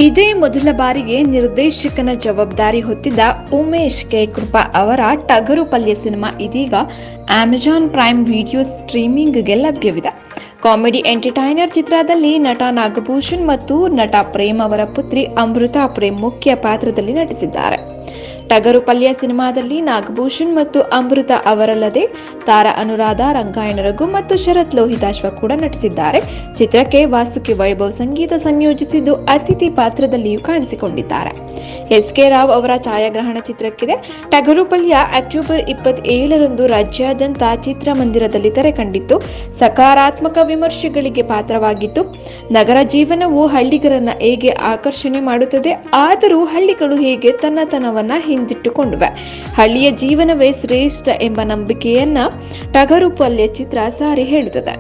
ಇದೇ ಮೊದಲ ಬಾರಿಗೆ ನಿರ್ದೇಶಕನ ಜವಾಬ್ದಾರಿ ಹೊತ್ತಿದ್ದ ಉಮೇಶ್ ಕೆ ಕೃಪಾ ಅವರ ಟಗರು ಪಲ್ಯ ಸಿನಿಮಾ ಇದೀಗ ಅಮೆಜಾನ್ ಪ್ರೈಮ್ ವಿಡಿಯೋ ಸ್ಟ್ರೀಮಿಂಗ್ಗೆ ಲಭ್ಯವಿದೆ. ಕಾಮಿಡಿ ಎಂಟರ್ಟೈನರ್ ಚಿತ್ರದಲ್ಲಿ ನಟ ನಾಗಭೂಷಣ್ ಮತ್ತು ನಟ ಪ್ರೇಮ್ ಅವರ ಪುತ್ರಿ ಅಮೃತಾ ಪ್ರೇಮ್ ಮುಖ್ಯ ಪಾತ್ರದಲ್ಲಿ ನಟಿಸಿದ್ದಾರೆ. ಟಗರು ಪಲ್ಯ ಸಿನಿಮಾದಲ್ಲಿ ನಾಗಭೂಷಣ್ ಮತ್ತು ಅಮೃತ ಅವರಲ್ಲದೆ ತಾರಾ ಅನುರಾಧ, ರಂಗಾಯಣ ರಘು ಮತ್ತು ಶರತ್ ಲೋಹಿತಾಶ್ವ ಕೂಡ ನಟಿಸಿದ್ದಾರೆ. ಚಿತ್ರಕ್ಕೆ ವಾಸುಕಿ ವೈಭವ್ ಸಂಗೀತ ಸಂಯೋಜಿಸಿದ್ದು ಅತಿಥಿ ಪಾತ್ರದಲ್ಲಿಯೂ ಕಾಣಿಸಿಕೊಂಡಿದ್ದಾರೆ. ಎಸ್.ಕೆ. ರಾವ್ ಅವರ ಛಾಯಾಗ್ರಹಣ ಚಿತ್ರಕ್ಕಿದೆ. ಟಗರು ಪಲ್ಯ ಅಕ್ಟೋಬರ್ 27ರಂದು ರಾಜ್ಯಾದ್ಯಂತ ಚಿತ್ರಮಂದಿರದಲ್ಲಿ ತೆರೆ ಕಂಡಿತ್ತು. ಸಕಾರಾತ್ಮಕ ವಿಮರ್ಶೆಗಳಿಗೆ ಪಾತ್ರವಾಗಿತ್ತು. ನಗರ ಜೀವನವು ಹಳ್ಳಿಗರನ್ನ ಹೇಗೆ ಆಕರ್ಷಣೆ ಮಾಡುತ್ತದೆ, ಆದರೂ ಹಳ್ಳಿಗಳು ಹೇಗೆ ತನ್ನತನವನ್ನ ಹಿಂದಿಟ್ಟುಕೊಂಡಿವೆ. ಹಳ್ಳಿಯ ಜೀವನವೇ ಶ್ರೇಷ್ಠ ಎಂಬ ನಂಬಿಕೆಯನ್ನ ಟಗರು ಪಲ್ಯ ಚಿತ್ರ ಸಾರಿ ಹೇಳುತ್ತದೆ.